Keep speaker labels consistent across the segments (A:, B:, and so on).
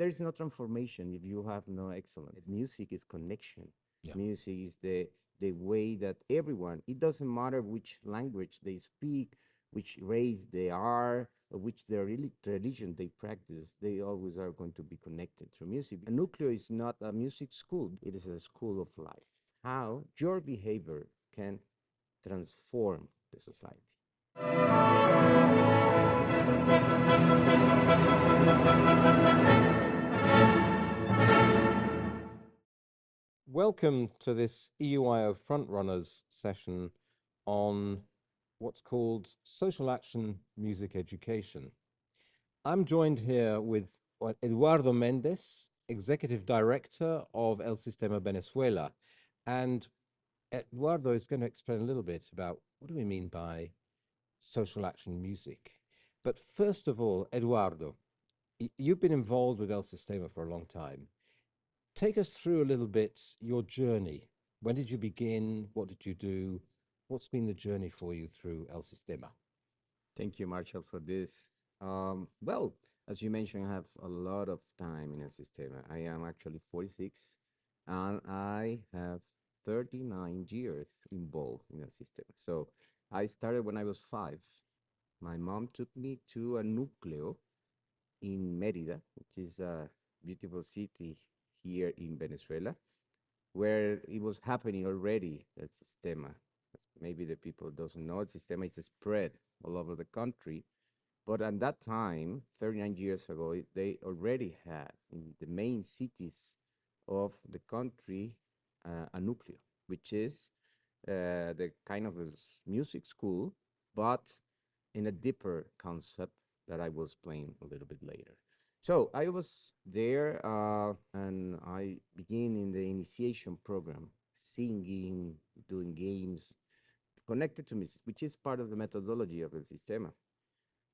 A: there's no transformation if you have no excellence. Music is connection.
B: Yeah.
A: Music is the way that everyone, it doesn't matter which language they speak, which race they are, or which their religion they practice, they always are going to be connected through music. A nucleo is not a music school, it is a school of life. How your behavior can transform the society.
B: Welcome to this EUIO Frontrunners session on what's called Social Action Music Education. I'm joined here with Eduardo Méndez, Executive Director of El Sistema Venezuela. And Eduardo is going to explain a little bit about what do we mean by social action music. But first of all, Eduardo, you've been involved with El Sistema for a long time. Take us through a little bit your journey. When did you begin? What did you do? What's been the journey for you through El Sistema?
A: Thank you, Marshall, for this. Well, as you mentioned, I have a lot of time in El Sistema. I am actually 46, and I have 39 years involved in El Sistema. So I started when I was 5. My mom took me to a nucleo in Mérida, which is a beautiful city here in Venezuela, where it was happening already at Sistema. Maybe the people doesn't know, Sistema is spread all over the country. But at that time, 39 years ago, they already had in the main cities of the country a nucleo, which is the kind of a music school, but in a deeper concept that I will explain a little bit later. So I was there, and I began in the initiation program, singing, doing games connected to music, which is part of the methodology of El Sistema.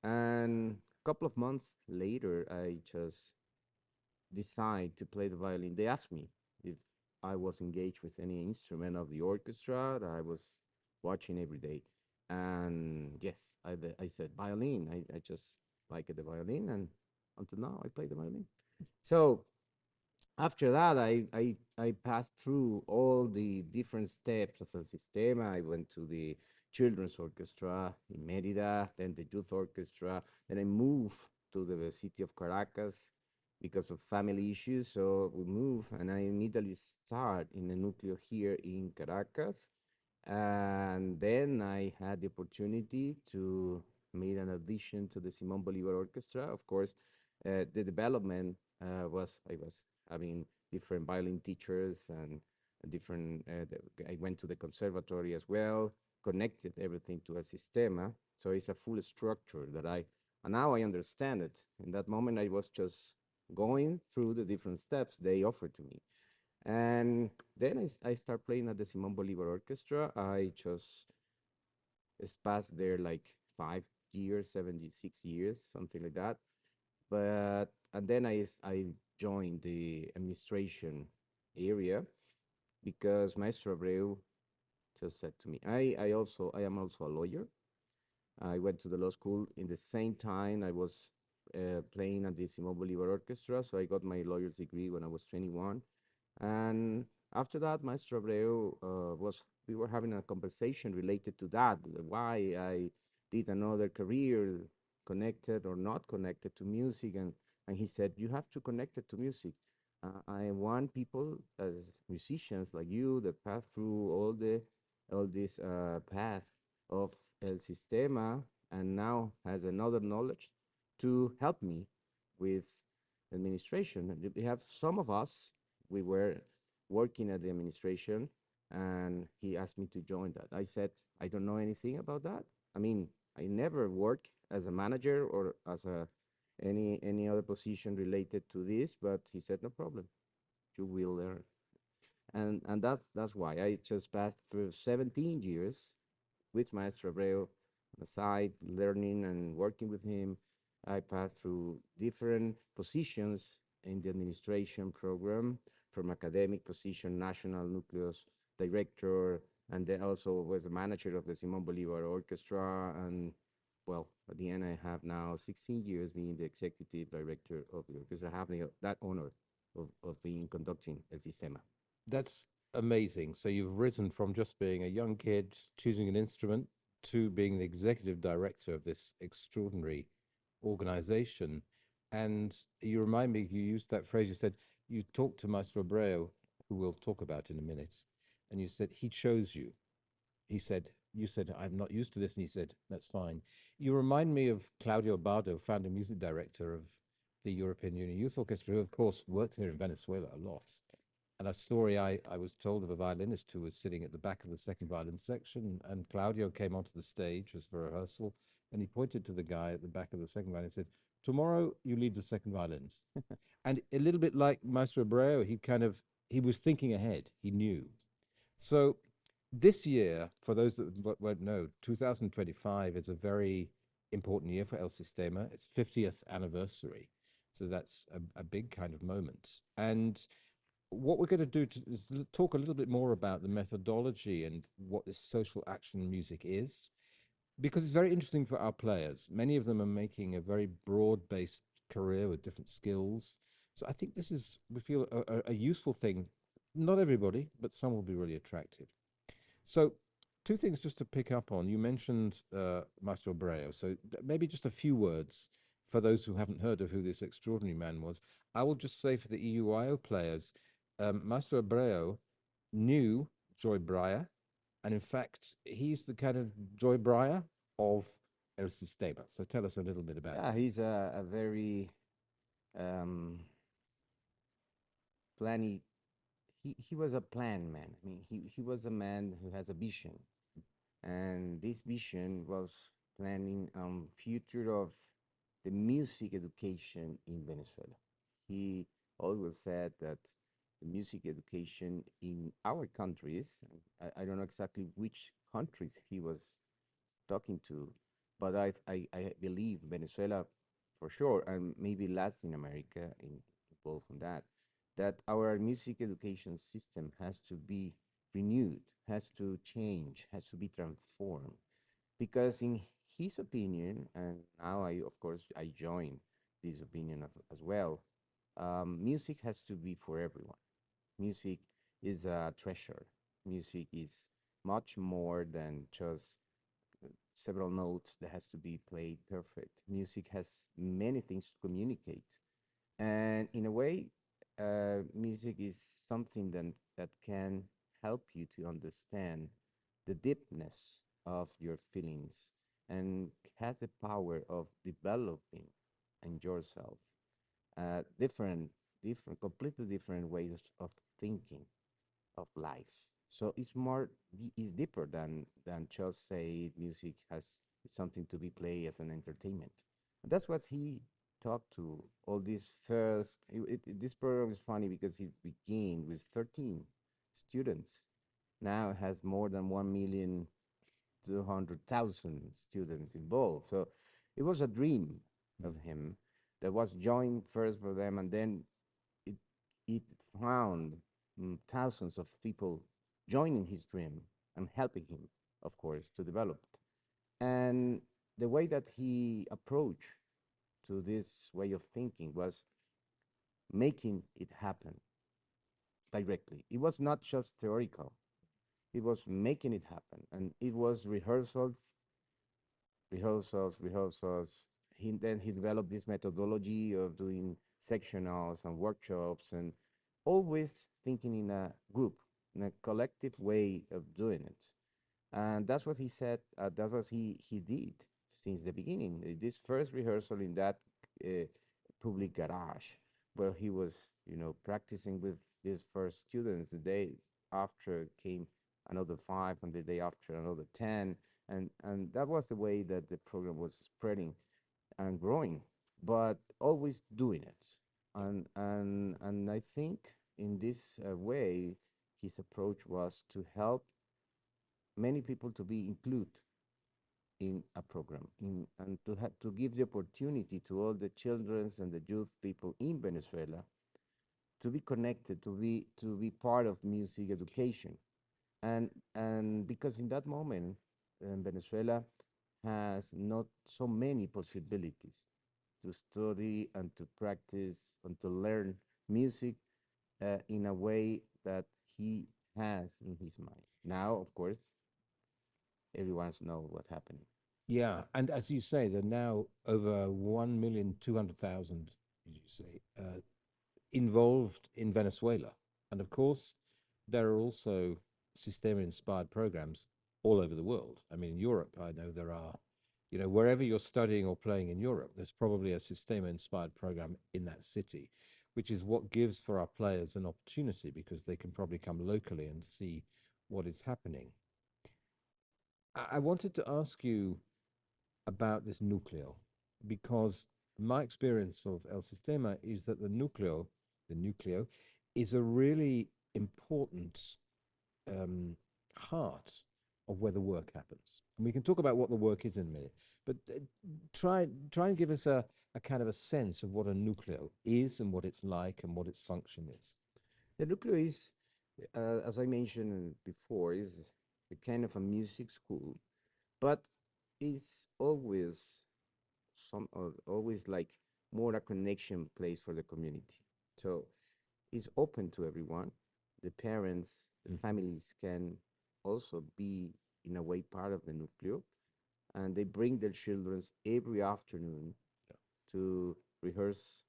A: And a couple of months later, I just decided to play the violin. They asked me if I was engaged with any instrument of the orchestra that I was watching every day. And yes, I said violin. I just like the violin, and until now, I play the violin. So after that, I passed through all the different steps of the Sistema. I went to the children's orchestra in Mérida, then the youth orchestra. Then I moved to the city of Caracas because of family issues. So we moved, and I immediately start in the nucleo here in Caracas. And then I had the opportunity to make an audition to the Simon Bolivar Orchestra. Of course, the development was I was having different violin teachers and different. I went to the conservatory as well, connected everything to a sistema. So it's a full structure that and now I understand it. In that moment, I was just going through the different steps they offered to me. And then I start playing at the Simon Bolivar Orchestra. I just passed there like 5 years, 76 years, something like that. But and then I joined the administration area because Maestro Abreu just said to me, I am also a lawyer. I went to the law school in the same time I was playing at the Simon Bolivar Orchestra, so I got my lawyer's degree when I was 21. And after that, Maestro Abreu we were having a conversation related to that, why I did another career connected or not connected to music. And he said, you have to connect it to music. I want people as musicians like you that pass through all this path of El Sistema and now has another knowledge to help me with administration. And we have some of us, we were working at the administration, and he asked me to join that. I said, I don't know anything about that. I mean, I never worked as a manager or as any other position related to this, but he said, no problem, you will learn. And that's why I just passed through 17 years with Maestro Abreu on the side, learning and working with him. I passed through different positions in the administration program, from academic position, national nucleus director, and then also was a manager of the Simon Bolivar Orchestra. And well, at the end, I have now 16 years being the executive director of the orchestra, having that honor of being conducting El Sistema.
B: That's amazing. So you've risen from just being a young kid choosing an instrument to being the executive director of this extraordinary organization. And you remind me, you used that phrase, you said you talked to Maestro Abreu, who we'll talk about in a minute, and you said he chose you. He said, you said, I'm not used to this. And he said, that's fine. You remind me of Claudio Bardo, founder music director of the European Union Youth Orchestra, who, of course, worked here in Venezuela a lot. And a story I was told of a violinist who was sitting at the back of the second violin section, and Claudio came onto the stage as for rehearsal, and he pointed to the guy at the back of the second violin and said, tomorrow you lead the second violins. And a little bit like Maestro Abreu, he was thinking ahead, he knew. So this year, for those that won't know, 2025 is a very important year for El Sistema. It's 50th anniversary. So that's a big kind of moment. And what we're going to do is talk a little bit more about the methodology and what this social action music is, because it's very interesting for our players. Many of them are making a very broad-based career with different skills. So I think this is, we feel, a useful thing. Not everybody, but some will be really attractive. So two things just to pick up on. You mentioned Maestro Abreu, so maybe just a few words for those who haven't heard of who this extraordinary man was. I will just say for the EUIO players, Maestro Abreu knew Joy Breyer, and in fact, he's the kind of Joy Breyer of El Sistema. So tell us a little bit about
A: Yeah,
B: him.
A: he's a very um, planny. He was a plan man. I mean, he was a man who has a vision, and this vision was planning future of the music education in Venezuela. He always said that the music education in our countries, I don't know exactly which countries he was talking to, but I believe Venezuela for sure, and maybe Latin America involved in that, that our music education system has to be renewed, has to change, has to be transformed. Because in his opinion, and now of course, I join this opinion as well, music has to be for everyone. Music is a treasure. Music is much more than just several notes that has to be played perfect. Music has many things to communicate, and in a way, music is something that can help you to understand the deepness of your feelings and has the power of developing in yourself different, completely different ways of thinking of life. So it's more, it's deeper than just say music has something to be played as an entertainment. And that's what he talked to all these first. This program is funny because it began with 13 students. Now it has more than 1,200,000 students involved. So it was a dream of him that was joined first for them, and then it it found thousands of people joining his dream and helping him, of course, to develop it. And the way that he approached to this way of thinking was making it happen directly. It was not just theoretical. It was making it happen, and it was rehearsals. He developed this methodology of doing sectionals and workshops, and always thinking in a group, in a collective way of doing it. And that's what he said. That's what he did since the beginning. This first rehearsal in that uh, public garage, where he was, practicing with his first students. The day after came another five, and the day after another 10, and that was the way that the program was spreading and growing, but always doing it. And I think in this way, his approach was to help many people to be included in a program, and to give the opportunity to all the childrens and the youth people in Venezuela to be connected, to be part of music education, and because in that moment, Venezuela has not so many possibilities to study and to practice and to learn music in a way that he has in his mind. Now, of course, everyone's know what happened.
B: Yeah, and as you say, there are now over 1,200,000, as you say, involved in Venezuela. And of course, there are also Sistema-inspired programs all over the world. I mean, in Europe, I know there are, wherever you're studying or playing in Europe, there's probably a Sistema-inspired program in that city, which is what gives for our players an opportunity because they can probably come locally and see what is happening. I wanted to ask you about this nucleo because my experience of El Sistema is that the nucleo, is a really important heart of where the work happens. And we can talk about what the work is in a minute, but try and give us a kind of a sense of what a nucleo is and what it's like and what its function is.
A: The nucleo is, as I mentioned before, is a kind of a music school, but it's always like more a connection place for the community. So it's open to everyone. The parents, the
B: Mm.
A: families can also be in a way part of the nucleo, and they bring their children every afternoon to rehearse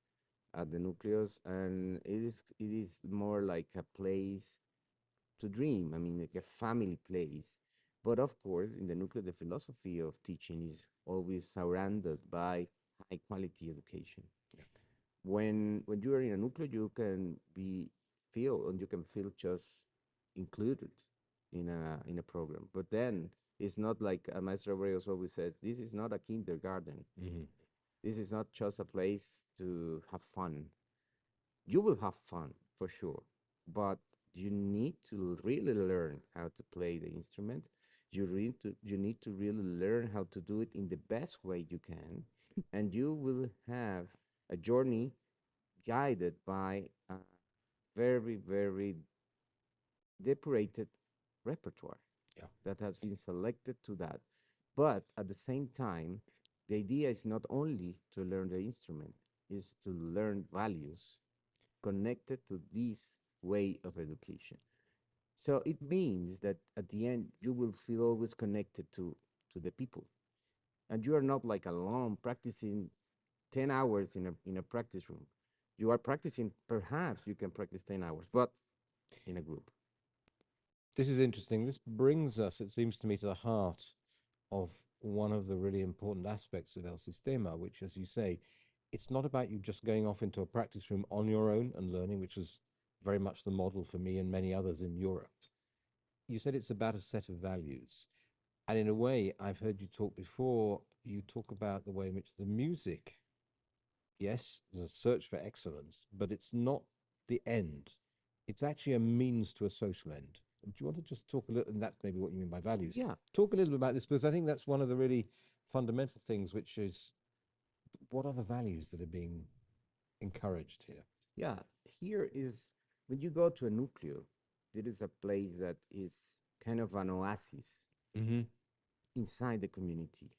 A: at the nucleus, and it is more like a place to dream. I mean, like a family place. But of course, in the nucleus, the philosophy of teaching is always surrounded by high quality education. When you are in a nucleus, you can be feel and you can feel just included in a program. But then it's not like Maestro Abreu always says, this is not a kindergarten.
B: Mhm.
A: This is not just a place to have fun. You will have fun for sure, but you need to really learn how to play the instrument. You need to really learn how to do it in the best way you can, and you will have a journey guided by a very, very depurated repertoire
B: Yeah.
A: that has been selected to that. But at the same time, the idea is not only to learn the instrument, is to learn values connected to this way of education. So it means that at the end you will feel always connected to the people, and you are not like alone practicing 10 hours in a practice room. You are practicing. Perhaps you can practice 10 hours, but in a group.
B: This is interesting. This brings us, it seems to me, to the heart of one of the really important aspects of El Sistema, which, as you say, it's not about you just going off into a practice room on your own and learning, which is very much the model for me and many others in Europe. You said it's about a set of values. And in a way, I've heard you talk before, you talk about the way in which the music, yes, there's a search for excellence, but it's not the end. It's actually a means to a social end. Do you want to just talk a little, and that's maybe what you mean by values.
A: Yeah,
B: Talk a little bit about this because I think that's one of the really fundamental things, which is what are the values that are being encouraged here?
A: yeah. Here is when you go to a nucleo, there is a place that is kind of an oasis
B: Mm-hmm.
A: inside the community.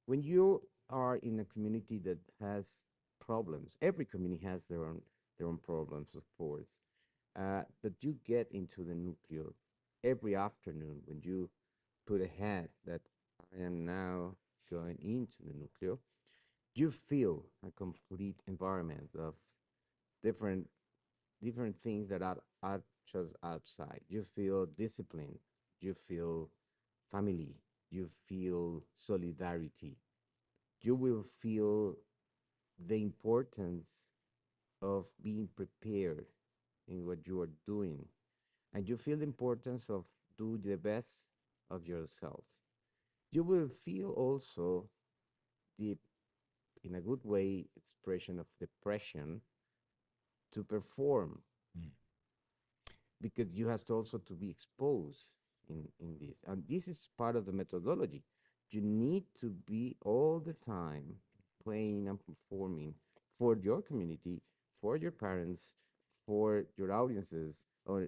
A: When you are in a community that has problems, every community has their own problems, of course. That you get into the nucleo every afternoon when you put ahead that I am now going into the nucleo, you feel a complete environment of different different things that are just outside. You feel discipline, you feel family, you feel solidarity, you will feel the importance of being prepared in what you are doing, and you feel the importance of do the best of yourself. You will feel also the, in a good way, expression of depression to perform,
B: Mm.
A: because you have to also to be exposed in this, and this is part of the methodology. You need to be all the time playing and performing for your community, for your parents, for your audiences, or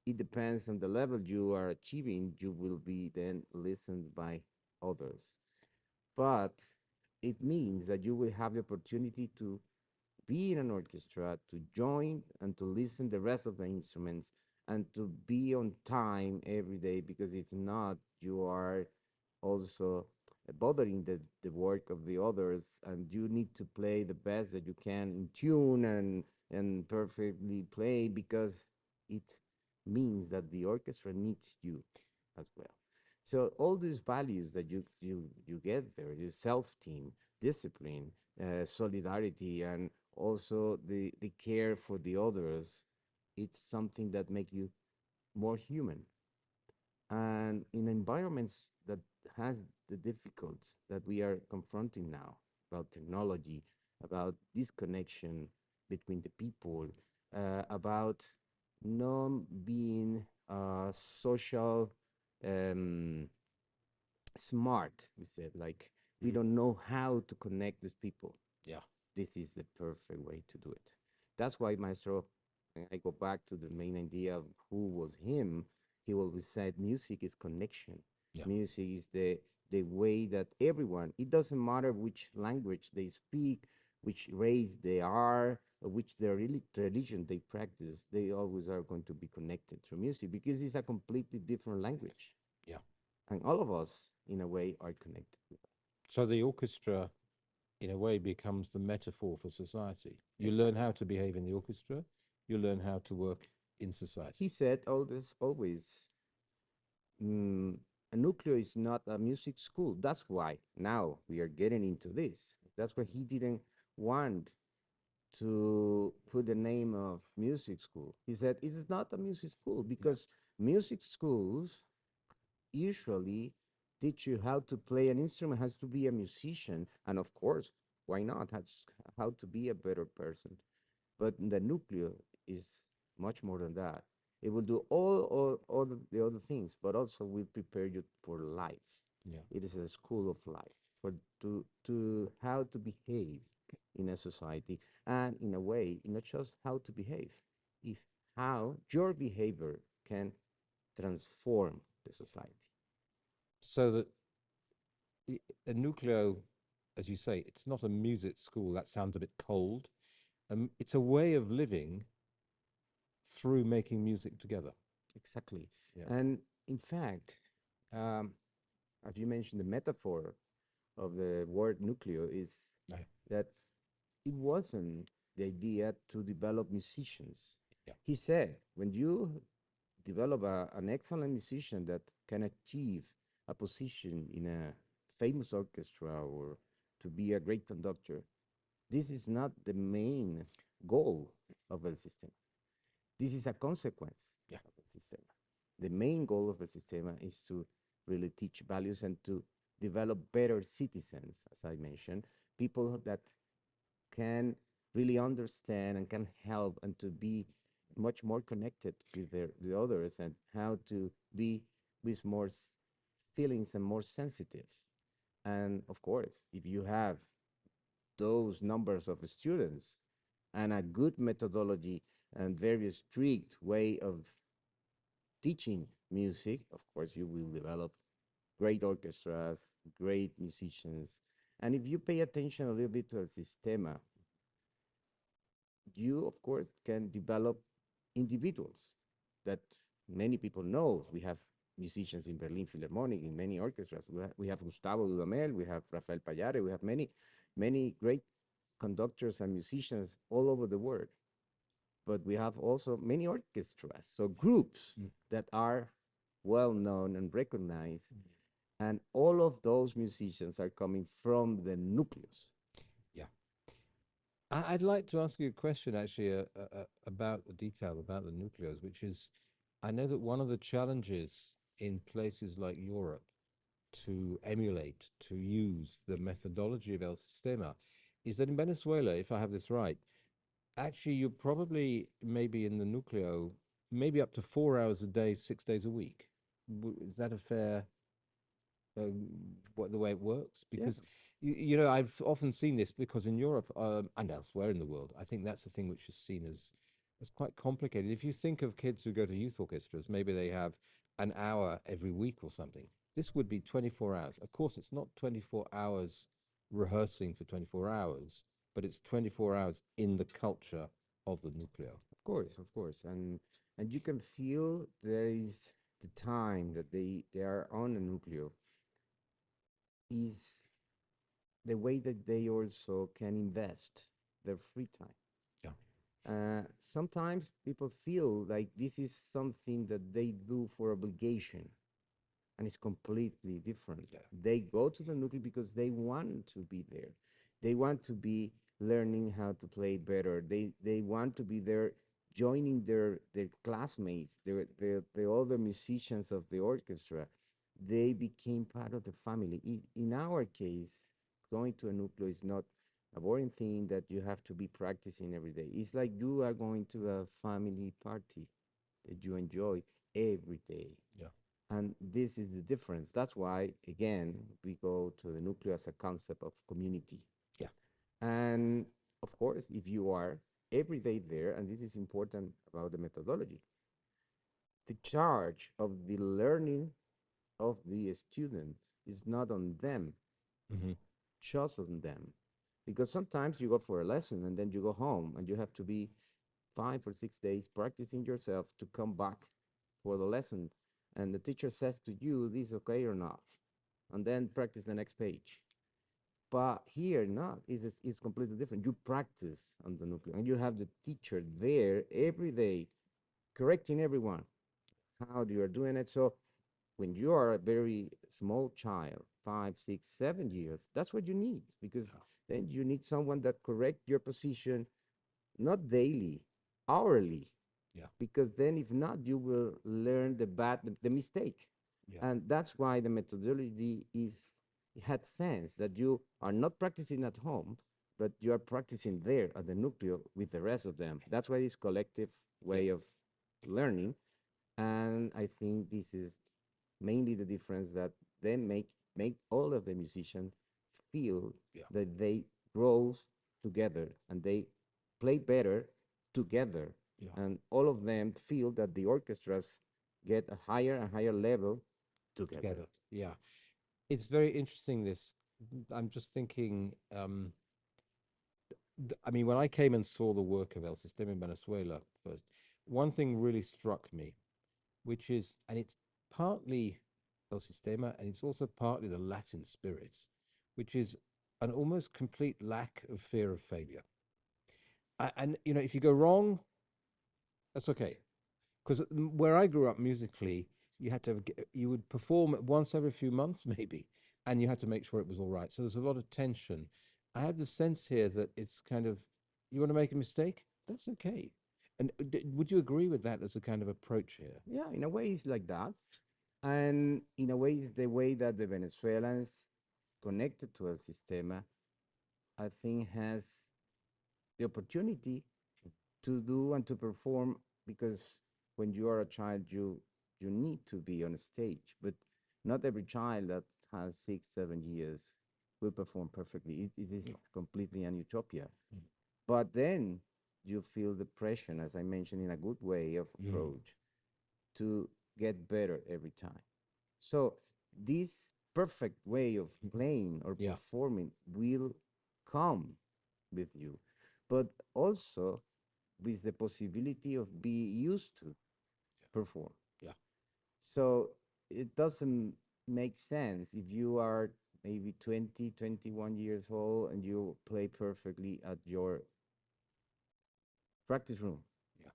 A: it depends on the level you are achieving, you will be then listened by others. but it means that you will have the opportunity to be in an orchestra, to join and to listen the rest of the instruments, and to be on time every day, because if not, you are also bothering the work of the others, and you need to play the best that you can in tune and perfectly play, because it means that the orchestra needs you as well. So all these values that you get there, your self-team, discipline, solidarity, and also the care for the others, it's something that make you more human. And in environments that has the difficulties that we are confronting now about technology, about disconnection between the people, about not being social um, smart, we said, like we
B: Mm.
A: don't know how to connect with people.
B: Yeah.
A: This is the perfect way to do it. That's why Maestro, and I go back to the main idea of who was him, he always said music is connection.
B: Yeah.
A: Music is the way that everyone, it doesn't matter which language they speak, which race they are, or which their religion they practice, they always are going to be connected through music, because it's a completely different language.
B: Yeah.
A: And all of us, in a way, are connected with that.
B: So the orchestra, in a way, becomes the metaphor for society. You learn
A: Exactly.
B: how to behave in the orchestra, you learn how to work in
A: He
B: society.
A: said all this always. mm, a nucleo is not a music school. That's why now we are getting into this. That's why he didn't want to put the name of music school. He said it's not a music school,
B: Yeah.
A: because music schools usually teach you how to play an instrument, has to be a musician, and of course, why not? Has how to be a better person. But the nucleo is much more than that. It will do all the other things, but also will prepare you for life.
B: Yeah.
A: It is a school of life for to how to behave in a society, and in a way, not just how to behave, if how your behavior can transform the society.
B: So that a nucleo, as you say, it's not a music school. That sounds a bit cold. It's a way of living through making music together.
A: Exactly.
B: Yeah.
A: And in fact, um, as you mentioned, the metaphor of the word nucleo is
B: Yeah.
A: that it wasn't the idea to develop musicians.
B: Yeah.
A: He said, when you develop an excellent musician that can achieve a position in a famous orchestra or to be a great conductor, this is not the main goal of the system. This is a consequence
B: Yeah.
A: of the system. The main goal of the system is to really teach values and to develop better citizens, as I mentioned, people that can really understand and can help and to be much more connected with the others, and how to be with more feelings and more sensitive. And of course, if you have those numbers of students and a good methodology and very strict way of teaching music, of course, you will develop great orchestras, great musicians. And if you pay attention a little bit to the Sistema, you, of course, can develop individuals that many people know. We have musicians in Berlin Philharmonic, in many orchestras. We have Gustavo Dudamel, we have Rafael Payare, we have many great conductors and musicians all over the world. But we have also many orchestras, so groups
B: Mm.
A: that are well known and recognized. And all of those musicians are coming from the nucleus.
B: Yeah. I'd like to ask you a question actually about the detail about the nucleos, which is I know that one of the challenges in places like Europe to emulate, to use the methodology of El Sistema is that in Venezuela, if I have this right, actually you're probably maybe in the nucleo, maybe up to 4 hours a day, 6 days a week. Is that a fair what the way it works?
A: Yeah,
B: Because I've often seen this because in Europe and elsewhere in the world, I think that's the thing which is seen as quite complicated. If you think of kids who go to youth orchestras, maybe they have an hour every week or something. this would be 24 hours. Of course, it's not 24 hours rehearsing for 24 hours, but it's 24 hours in the culture of the nucleo.
A: Of course, and you can feel there is the time that they are on a nucleo is the way that they also can invest their free time.
B: Yeah.
A: Sometimes people feel like this is something that they do for obligation, and it's completely different.
B: Yeah.
A: They go to the nucleo because they want to be there. They want to be learning how to play better. They want to be there joining their classmates, the other musicians of the orchestra. They became part of the family. In our case, going to a nucleo is not a boring thing that you have to be practicing every day. It's like you are going to a family party that you enjoy every day.
B: Yeah.
A: And this is the difference. That's why, again, we go to the nucleo as a concept of community.
B: Yeah.
A: And of course, if you are every day there, and this is important about the methodology, the charge of the learning of the student is not on them,
B: Mm-hmm.
A: just on them. Because sometimes you go for a lesson and then you go home and you have to be 5 or 6 days practicing yourself to come back for the lesson. And the teacher says to you, this is okay or not. And then practice the next page. But here, not. It's completely different. You practice on the nucleo and you have the teacher there every day correcting everyone how you are doing it. So when you are a very small child, 5, 6, 7 years, that's what you need because then you need someone that correct your position, not daily, hourly,
B: Yeah.
A: because then if not, you will learn the mistake.
B: Yeah.
A: And that's why the methodology is it had sense that you are not practicing at home, but you are practicing there at the nucleo with the rest of them. That's why this collective way of learning. And I think this is mainly the difference that then make all of the musicians feel
B: Yeah.
A: that they grow together and they play better together,
B: Yeah.
A: and all of them feel that the orchestras get a higher and higher level together.
B: Together. Yeah. It's very interesting, this. I'm just thinking, I mean, when I came and saw the work of El Sistema in Venezuela first, one thing really struck me, which is, and it's partly El Sistema, and it's also partly the Latin spirit, which is an almost complete lack of fear of failure. And, you know, if you go wrong, that's okay. Because where I grew up musically, you had to, you would perform once every few months, maybe, and you had to make sure it was all right. So there's a lot of tension. I have the sense here that it's kind of, you want to make a mistake? That's okay. And would you agree with that as a kind of approach here?
A: Yeah, in a way, it's like that. And in a way, it's the way that the Venezuelans connected to El Sistema, I think, has the opportunity to do and to perform because when you are a child, you need to be on a stage, but not every child that has 6, 7 years will perform perfectly. It is completely an utopia. But then you feel the pressure, as I mentioned, in a good way of approach to get better every time. So this perfect way of playing or
B: Yeah.
A: performing will come with you, but also with the possibility of be used to perform.
B: Yeah.
A: So it doesn't make sense if you are maybe 20, 21 years old and you play perfectly at your practice room.
B: Yeah.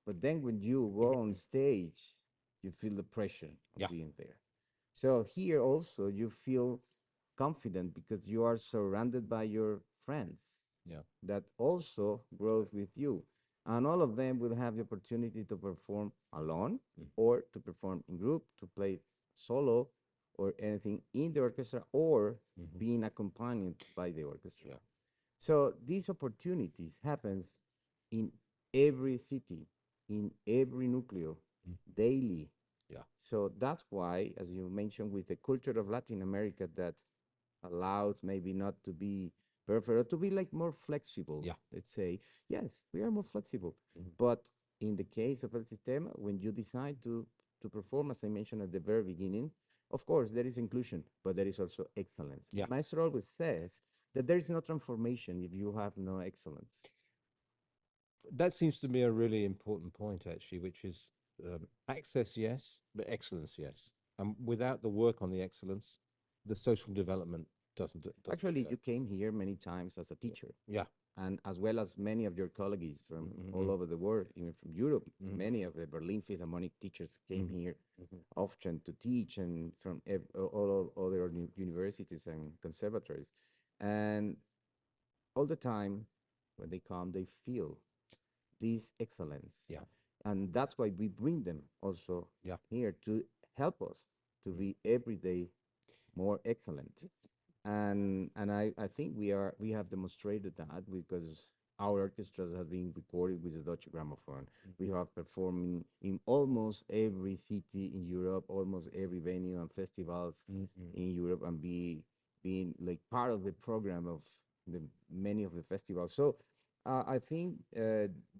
A: But then when you go on stage, you feel the pressure of
B: Yeah.
A: being there. So here also you feel confident because you are surrounded by your friends
B: Yeah.
A: that also grows with you. And all of them will have the opportunity to perform alone or to perform in group, to play solo or anything in the orchestra or being accompanied by the orchestra.
B: Yeah.
A: So these opportunities happens in every city, in every nucleo, daily.
B: Yeah.
A: So that's why, as you mentioned, with the culture of Latin America that allows maybe not to be perfect or to be like more flexible.
B: Yeah.
A: Let's say, yes, we are more flexible. But in the case of El Sistema, when you decide to perform, as I mentioned at the very beginning, Of course, there is inclusion, but there is also excellence.
B: Yeah.
A: Maestro always says that there is no transformation if you have no excellence.
B: That seems to me a really important point, actually, which is access, yes, but excellence, yes. And without the work on the excellence, the social development doesn't
A: Actually,
B: occur.
A: you came here many times as a teacher,
B: Yeah.
A: and as well as many of your colleagues from all
B: Mm-hmm.
A: over the world, even from Europe.
B: Mm-hmm.
A: Many of the Berlin Philharmonic teachers came
B: Mm-hmm.
A: here
B: Mm-hmm.
A: often to teach, and from all other universities and conservatories. And all the time, when they come, they feel this excellence.
B: Yeah.
A: And that's why we bring them also
B: Yeah.
A: here to help us to
B: Mm.
A: be every day more excellent. And I think we have demonstrated that because our orchestras have been recorded with the Deutsche Grammophon. We have performed in almost every city in Europe, almost every venue and festivals
B: Mm-hmm.
A: in Europe, and being like part of the program of the many of the festivals. So I think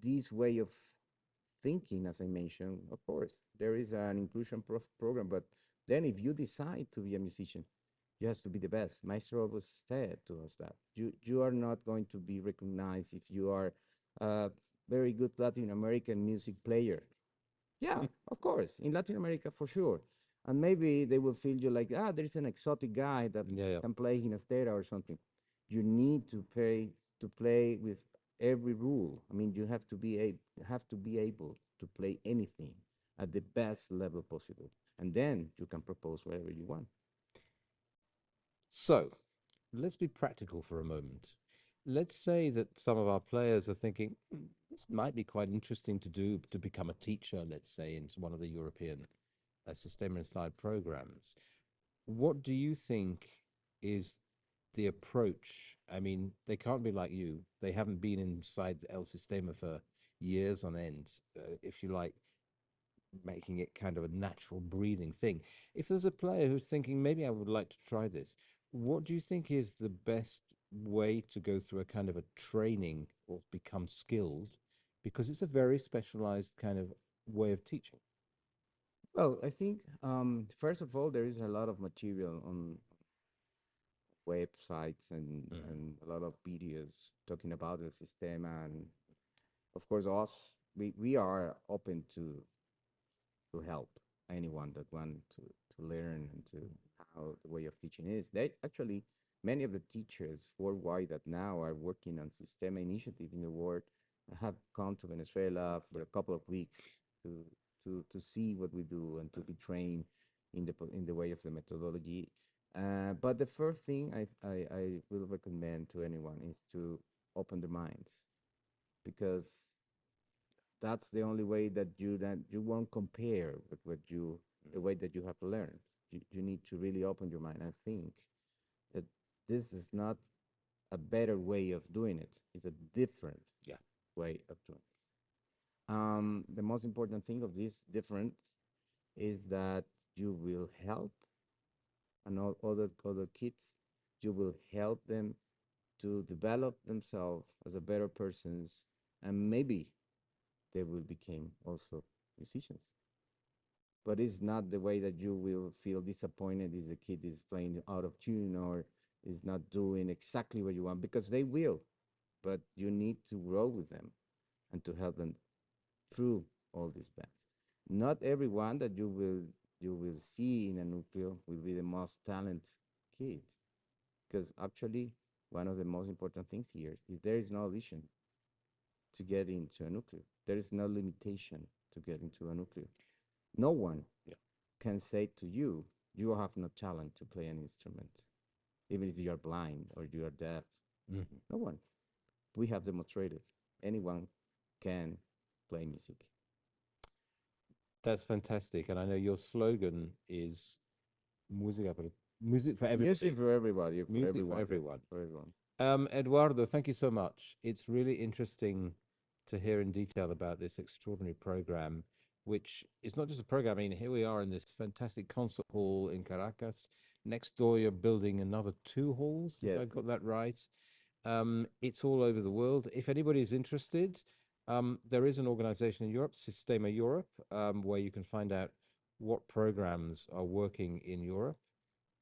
A: this way of thinking, as I mentioned, of course, there is an inclusion program, but then if you decide to be a musician, you have to be the best. Maestro always said to us that you are not going to be recognized if you are a very good Latin American music player. Yeah, of course, in Latin America for sure. And maybe they will feel you like, there's an exotic guy that
B: Yeah, yeah.
A: can play Ginastera or something. You need to play with every rule. I mean, you have to be able to play anything at the best level possible, and then you can propose whatever you want.
B: So let's be practical for a moment. Let's say that some of our players are thinking, "Hmm, this might be quite interesting to do to become a teacher, let's say, in one of the European Sistema inspired programs. What do you think is the approach? I mean, they can't be like you. They haven't been inside El Sistema for years on end, if you like, making it kind of a natural breathing thing. If there's a player who's thinking, maybe I would like to try this, what do you think is the best way to go through a kind of a training or become skilled? Because it's a very specialized kind of way of teaching.
A: Well, I think first of all, there is a lot of material on websites
B: Mm.
A: and a lot of videos talking about the system, and of course, us we are open to help anyone that want to learn and to how the way of teaching is. They actually many of the teachers worldwide that now are working on Sistema initiative in the world have come to Venezuela for a couple of weeks to to see what we do and to be trained in in the way of the methodology. But the first thing I will recommend to anyone is to open their minds because that's the only way that you won't compare with what you the way that you have learned. You need to really open your mind and think that this is not a better way of doing it. It's a different
B: Yeah.
A: way of doing it. The most important thing of this difference is that you will help and all other kids. You will help them to develop themselves as a better persons, and maybe they will become also musicians. But it's not the way that you will feel disappointed if the kid is playing out of tune or is not doing exactly what you want, because they will. But you need to grow with them and to help them through all these paths. Not everyone that you will see in a nucleo will be the most talented kid, because actually one of the most important things here is there is no audition to get into a nucleo. There is no limitation to get into a nucleo. No one
B: Yeah.
A: can say to you, you have no talent to play an instrument, even if you are blind or you are deaf.
B: Mhm.
A: No one. We have demonstrated anyone can play music.
B: That's fantastic. And I know your slogan is music, music for
A: Music
B: everybody,
A: for everybody, for
B: music for
A: everyone, yes,
B: everyone.
A: for everyone.
B: Eduardo, thank you so much. It's really interesting to hear in detail about this extraordinary program, which is not just a program. I mean, here we are in this fantastic concert hall in Caracas. Next door, you're building another two halls, if
A: Yes.
B: I got that right. It's all over the world. If anybody is interested, there is an organization in Europe, Sistema Europe, where you can find out what programs are working in Europe,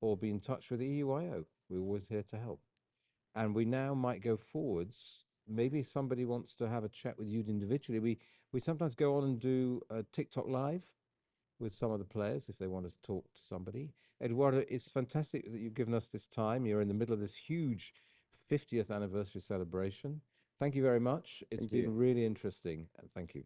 B: or be in touch with the EUIO. We're always here to help. And we now might go forwards. Maybe somebody wants to have a chat with you individually. We sometimes go on and do a TikTok live with some of the players if they want to talk to somebody. Eduardo, it's fantastic that you've given us this time. You're in the middle of this huge 50th anniversary celebration. Thank you very much. It's
A: Thank
B: been
A: you.
B: really interesting, and thank you.